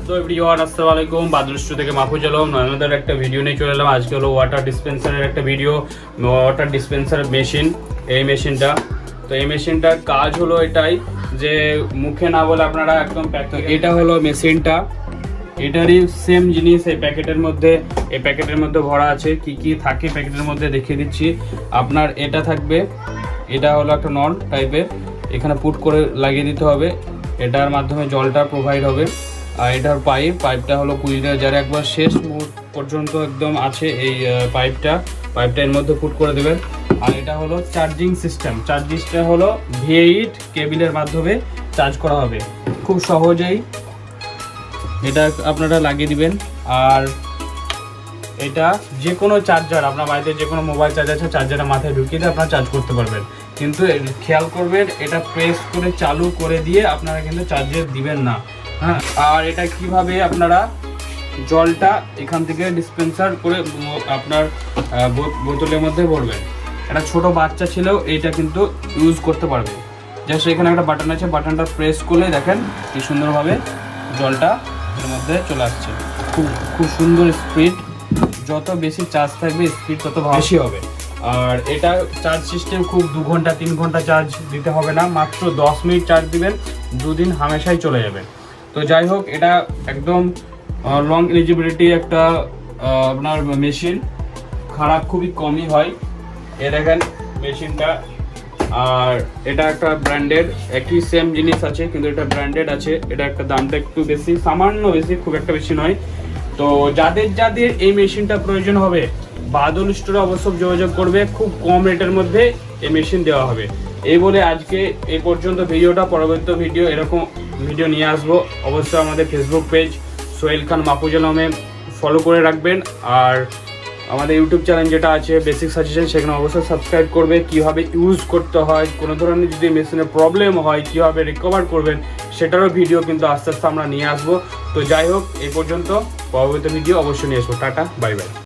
তো এভরিওয়ান আসসালামু আলাইকুম, বাদরুষ্টু থেকে মাহফুজ আলম নয়নদার একটা ভিডিও নিয়ে চলে এলাম। আজকে হলো ওয়াটার ডিসপেন্সারের একটা ভিডিও। ওয়াটার ডিসপেন্সার মেশিন, এই মেশিনটা, তো এই মেশিনটার কাজ হলো এটাই যে মুখে না বলে আপনারা একদম এটা হলো মেশিনটা, এটারই সেম জিনিস এই প্যাকেটের মধ্যে ভরা আছে। কি কি থাকে প্যাকেটের মধ্যে দেখিয়ে দিচ্ছি। আপনার এটা থাকবে, এটা হলো একটা নল টাইপের, এখানে পুট করে লাগিয়ে দিতে হবে, এটার মাধ্যমে জলটা প্রোভাইড হবে। আর এটার পাইপটা হলো 20,000 একবার শেষ মুহূর্ত পর্যন্ত একদম আছে এই পাইপটা এর মধ্যে পুট করে দেবেন। আর এটা হলো চার্জিং সিস্টেমটা হলো V8 কেবিলের মাধ্যমে চার্জ করা হবে, খুব সহজেই এটা আপনারা লাগিয়ে দিবেন। আর এটা যে কোনো চার্জার, আপনার বাড়িতে যে কোনো মোবাইল চার্জার আছে, চার্জারের মাথায় ঢুকিয়ে দিয়ে আপনারা চার্জ করতে পারবেন। কিন্তু খেয়াল করবেন এটা প্রেস করে চালু করে দিয়ে আপনারা কিন্তু চার্জে দিবেন না, হ্যাঁ। আর এটা কিভাবে আপনারা জলটা এখান থেকে ডিসপেন্সার করে আপনার বোতলের মধ্যে ভরবেন। একটা ছোট বাচ্চা ছেলেও এইটা কিন্তু ইউজ করতে পারবে। জাস্ট এখানে একটা বাটন আছে, বাটনটা প্রেস করলে দেখেন কি সুন্দরভাবে জলটা এর মধ্যে চলে আসছে। খুব সুন্দর স্পিড, যত বেশি চার্জ থাকবে স্পিড তত বেশি হবে। আর এটা চার্জ সিস্টেম খুব 2 ঘন্টা 3 ঘন্টা চার্জ দিতে হবে না, মাত্র 10 মিনিট চার্জ দিবেন, 2 দিন হামেশাই চলে যাবে। তো যাই হোক, এটা একদম লং এলিজিবিলিটি একটা আপনার মেশিন, খারাপ খুবই কমই হয়। এ দেখেন মেশিনটা। আর এটা একটা ব্র্যান্ডেড, একই সেম জিনিস আছে কিন্তু এটা ব্র্যান্ডেড আছে। এটা একটা দামটা একটু বেশি, সামান্য বেশি, খুব একটা বেশি নয়। তো যাদের এই মেশিনটা প্রয়োজন হবে, বাদল স্টোরে অবশ্য যোগাযোগ করবে, খুব কম রেটের মধ্যে এই মেশিন দেওয়া হবে। এই বলে আজকে এই পর্যন্ত ভিডিওটা, পরবর্তী ভিডিও এরকম ভিডিও নিয়ে আসবো। অবশ্যই আমাদের ফেসবুক পেজ সোহেল খান মাহফুজ আলমে ফলো করে রাখবেন। আর আমাদের ইউটিউব চ্যানেল যেটা আছে বেসিক সাজেশন, সেখানে অবশ্যই সাবস্ক্রাইব করবে। কীভাবে ইউজ করতে হয়, কোনো ধরনের যদি মেশিনের প্রবলেম হয় কীভাবে রিকভার করবেন, সেটারও ভিডিও কিন্তু আস্তে আস্তে আমরা নিয়ে আসবো। তো যাই হোক, এই পর্যন্ত, পরবর্তী ভিডিও অবশ্যই নিয়ে আসবো। Tata, bye bye.